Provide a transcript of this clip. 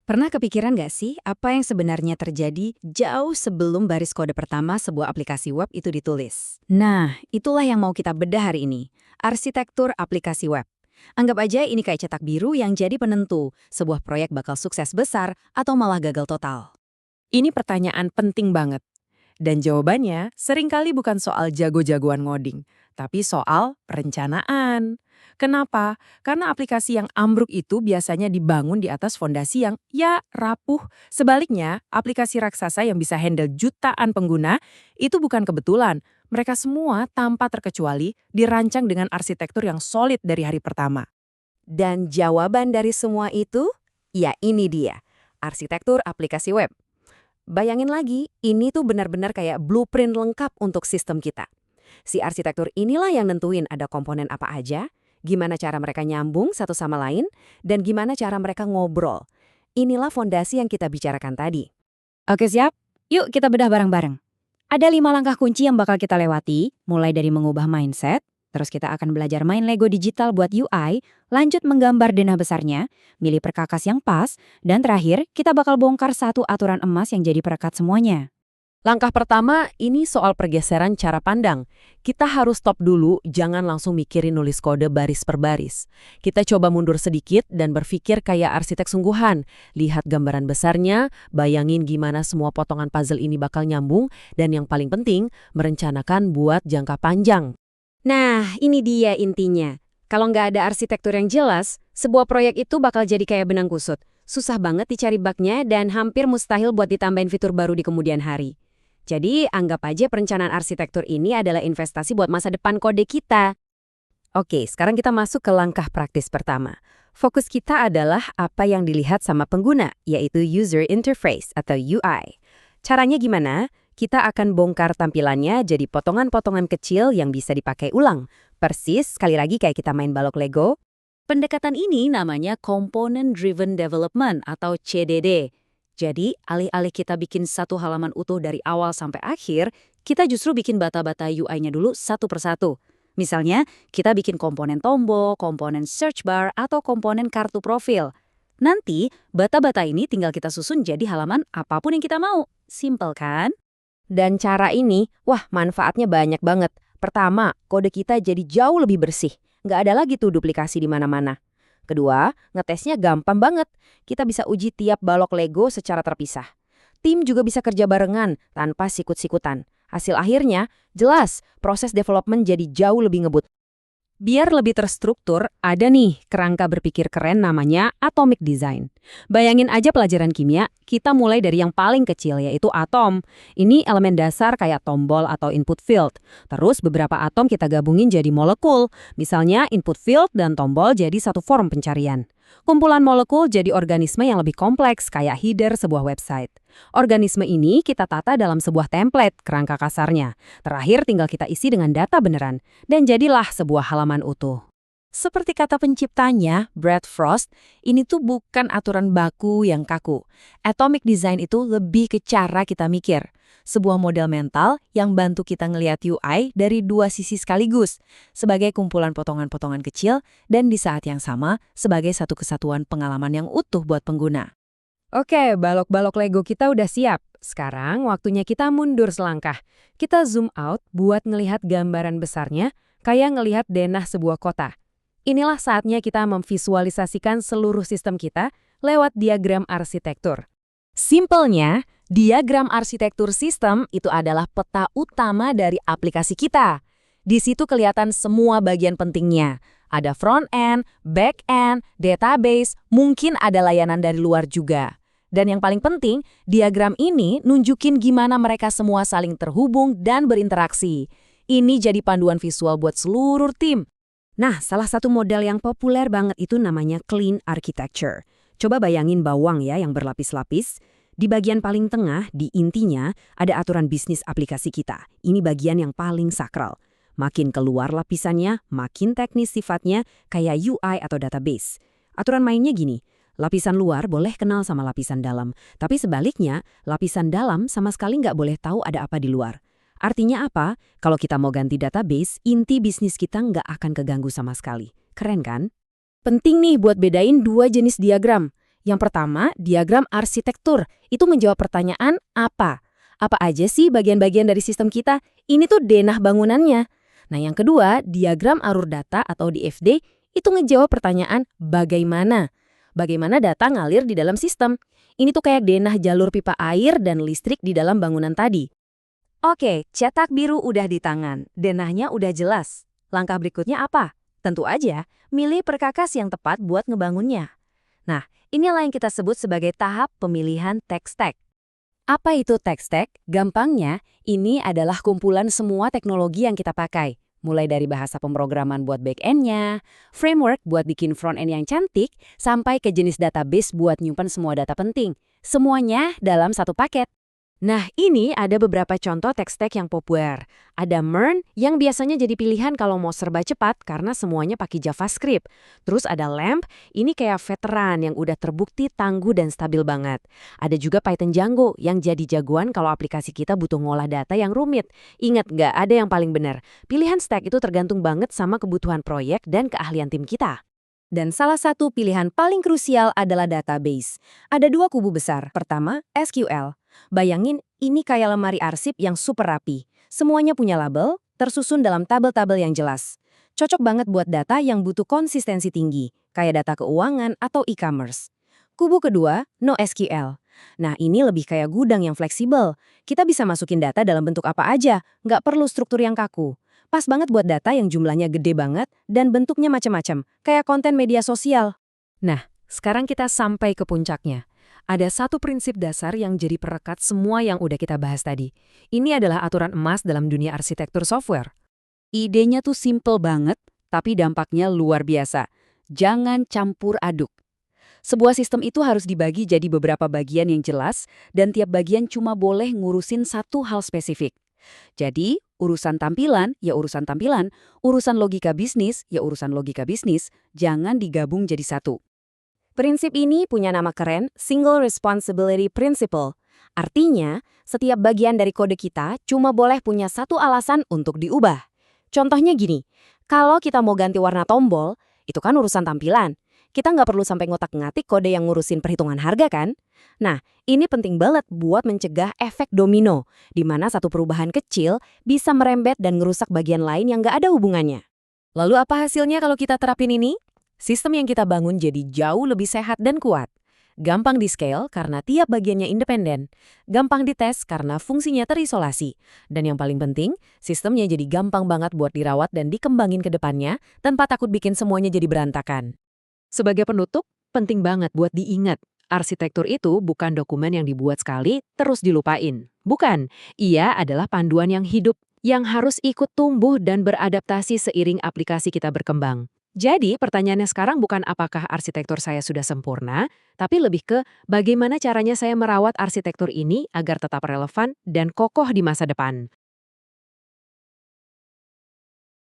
Pernah kepikiran nggak sih apa yang sebenarnya terjadi jauh sebelum baris kode pertama sebuah aplikasi web itu ditulis? Nah, itulah yang mau kita bedah hari ini. Arsitektur aplikasi web. Anggap aja ini kayak cetak biru yang jadi penentu, sebuah proyek bakal sukses besar atau malah gagal total. Ini pertanyaan penting banget. Dan jawabannya seringkali bukan soal jago-jagoan ngoding, tapi soal perencanaan. Kenapa? Karena aplikasi yang ambruk itu biasanya dibangun di atas fondasi yang ya rapuh. Sebaliknya, aplikasi raksasa yang bisa handle jutaan pengguna itu bukan kebetulan. Mereka semua tanpa terkecuali dirancang dengan arsitektur yang solid dari hari pertama. Dan jawaban dari semua itu, ya ini dia, arsitektur aplikasi web. Bayangin lagi, ini tuh benar-benar kayak blueprint lengkap untuk sistem kita. Si arsitektur inilah yang nentuin ada komponen apa aja, gimana cara mereka nyambung satu sama lain, dan gimana cara mereka ngobrol. Inilah fondasi yang kita bicarakan tadi. Oke siap, yuk kita bedah bareng-bareng. Ada 5 langkah kunci yang bakal kita lewati, mulai dari mengubah mindset, terus kita akan belajar main Lego digital buat UI, lanjut menggambar denah besarnya, milih perkakas yang pas, dan terakhir kita bakal bongkar satu aturan emas yang jadi perekat semuanya. Langkah pertama, ini soal pergeseran cara pandang. Kita harus stop dulu, jangan langsung mikirin nulis kode baris per baris. Kita coba mundur sedikit dan berpikir kayak arsitek sungguhan. Lihat gambaran besarnya, bayangin gimana semua potongan puzzle ini bakal nyambung, dan yang paling penting, merencanakan buat jangka panjang. Nah, ini dia intinya. Kalau nggak ada arsitektur yang jelas, sebuah proyek itu bakal jadi kayak benang kusut. Susah banget dicari bugnya dan hampir mustahil buat ditambahin fitur baru di kemudian hari. Jadi, anggap aja perencanaan arsitektur ini adalah investasi buat masa depan kode kita. Oke, sekarang kita masuk ke langkah praktis pertama. Fokus kita adalah apa yang dilihat sama pengguna, yaitu user interface atau UI. Caranya gimana? Kita akan bongkar tampilannya jadi potongan-potongan kecil yang bisa dipakai ulang. Persis, sekali lagi kayak kita main balok Lego. Pendekatan ini namanya Component Driven Development atau CDD. Jadi, alih-alih kita bikin satu halaman utuh dari awal sampai akhir, kita justru bikin bata-bata UI-nya dulu satu persatu. Misalnya, kita bikin komponen tombol, komponen search bar, atau komponen kartu profil. Nanti, bata-bata ini tinggal kita susun jadi halaman apapun yang kita mau. Simple kan? Dan cara ini, wah manfaatnya banyak banget. Pertama, kode kita jadi jauh lebih bersih. Nggak ada lagi tuh duplikasi di mana-mana. Kedua, ngetesnya gampang banget. Kita bisa uji tiap balok Lego secara terpisah. Tim juga bisa kerja barengan tanpa sikut-sikutan. Hasil akhirnya, jelas, proses development jadi jauh lebih ngebut. Biar lebih terstruktur, ada nih kerangka berpikir keren namanya atomic design. Bayangin aja pelajaran kimia, kita mulai dari yang paling kecil yaitu atom. Ini elemen dasar kayak tombol atau input field. Terus beberapa atom kita gabungin jadi molekul. Misalnya input field dan tombol jadi satu form pencarian. Kumpulan molekul jadi organisme yang lebih kompleks kayak header sebuah website. Organisme ini kita tata dalam sebuah template kerangka kasarnya. Terakhir tinggal kita isi dengan data beneran. Dan jadilah sebuah halaman utuh. Seperti kata penciptanya, Brad Frost, ini tuh bukan aturan baku yang kaku. Atomic design itu lebih ke cara kita mikir. Sebuah model mental yang bantu kita ngelihat UI dari dua sisi sekaligus, sebagai kumpulan potongan-potongan kecil dan di saat yang sama sebagai satu kesatuan pengalaman yang utuh buat pengguna. Oke, balok-balok Lego kita udah siap. Sekarang waktunya kita mundur selangkah. Kita zoom out buat ngelihat gambaran besarnya, kayak ngelihat denah sebuah kota. Inilah saatnya kita memvisualisasikan seluruh sistem kita lewat diagram arsitektur. Simpelnya, diagram arsitektur sistem itu adalah peta utama dari aplikasi kita. Di situ kelihatan semua bagian pentingnya. Ada front end, back end, database, mungkin ada layanan dari luar juga. Dan yang paling penting, diagram ini nunjukin gimana mereka semua saling terhubung dan berinteraksi. Ini jadi panduan visual buat seluruh tim. Nah, salah satu model yang populer banget itu namanya clean architecture. Coba bayangin bawang ya yang berlapis-lapis. Di bagian paling tengah, di intinya, ada aturan bisnis aplikasi kita. Ini bagian yang paling sakral. Makin keluar lapisannya, makin teknis sifatnya, kayak UI atau database. Aturan mainnya gini, lapisan luar boleh kenal sama lapisan dalam, tapi sebaliknya, lapisan dalam sama sekali nggak boleh tahu ada apa di luar. Artinya apa? Kalau kita mau ganti database, inti bisnis kita nggak akan keganggu sama sekali. Keren kan? Penting nih buat bedain dua jenis diagram. Yang pertama, diagram arsitektur. Itu menjawab pertanyaan apa? Apa aja sih bagian-bagian dari sistem kita? Ini tuh denah bangunannya. Nah, yang kedua, diagram alur data atau DFD itu ngejawab pertanyaan bagaimana. Bagaimana data ngalir di dalam sistem. Ini tuh kayak denah jalur pipa air dan listrik di dalam bangunan tadi. Oke, cetak biru udah di tangan, denahnya udah jelas. Langkah berikutnya apa? Tentu aja, milih perkakas yang tepat buat ngebangunnya. Nah, inilah yang kita sebut sebagai tahap pemilihan tech stack. Apa itu tech stack? Gampangnya, ini adalah kumpulan semua teknologi yang kita pakai. Mulai dari bahasa pemrograman buat back-end-nya, framework buat bikin front-end yang cantik, sampai ke jenis database buat nyimpen semua data penting. Semuanya dalam satu paket. Nah, ini ada beberapa contoh tech stack yang populer. Ada MERN yang biasanya jadi pilihan kalau mau serba cepat karena semuanya pakai JavaScript. Terus ada LAMP, ini kayak veteran yang udah terbukti tangguh dan stabil banget. Ada juga Python Django yang jadi jagoan kalau aplikasi kita butuh ngolah data yang rumit. Ingat nggak, ada yang paling benar. Pilihan stack itu tergantung banget sama kebutuhan proyek dan keahlian tim kita. Dan salah satu pilihan paling krusial adalah database. Ada dua kubu besar. Pertama, SQL. Bayangin, ini kayak lemari arsip yang super rapi. Semuanya punya label, tersusun dalam tabel-tabel yang jelas. Cocok banget buat data yang butuh konsistensi tinggi, kayak data keuangan atau e-commerce. Kubu kedua, NoSQL. Nah, ini lebih kayak gudang yang fleksibel. Kita bisa masukin data dalam bentuk apa aja, nggak perlu struktur yang kaku. Pas banget buat data yang jumlahnya gede banget dan bentuknya macam-macam, kayak konten media sosial. Nah, sekarang kita sampai ke puncaknya. Ada satu prinsip dasar yang jadi perekat semua yang udah kita bahas tadi. Ini adalah aturan emas dalam dunia arsitektur software. Idenya tuh simple banget, tapi dampaknya luar biasa. Jangan campur aduk. Sebuah sistem itu harus dibagi jadi beberapa bagian yang jelas, dan tiap bagian cuma boleh ngurusin satu hal spesifik. Jadi, urusan tampilan, ya urusan tampilan, urusan logika bisnis, ya urusan logika bisnis, jangan digabung jadi satu. Prinsip ini punya nama keren, Single Responsibility Principle. Artinya, setiap bagian dari kode kita cuma boleh punya satu alasan untuk diubah. Contohnya gini, kalau kita mau ganti warna tombol, itu kan urusan tampilan. Kita nggak perlu sampai ngotak-ngatik kode yang ngurusin perhitungan harga kan? Nah, ini penting banget buat mencegah efek domino, di mana satu perubahan kecil bisa merembet dan ngerusak bagian lain yang nggak ada hubungannya. Lalu apa hasilnya kalau kita terapin ini? Sistem yang kita bangun jadi jauh lebih sehat dan kuat. Gampang di-scale karena tiap bagiannya independen. Gampang dites karena fungsinya terisolasi. Dan yang paling penting, sistemnya jadi gampang banget buat dirawat dan dikembangin ke depannya tanpa takut bikin semuanya jadi berantakan. Sebagai penutup, penting banget buat diingat. Arsitektur itu bukan dokumen yang dibuat sekali terus dilupain. Bukan, ia adalah panduan yang hidup yang harus ikut tumbuh dan beradaptasi seiring aplikasi kita berkembang. Jadi, pertanyaannya sekarang bukan apakah arsitektur saya sudah sempurna, tapi lebih ke bagaimana caranya saya merawat arsitektur ini agar tetap relevan dan kokoh di masa depan.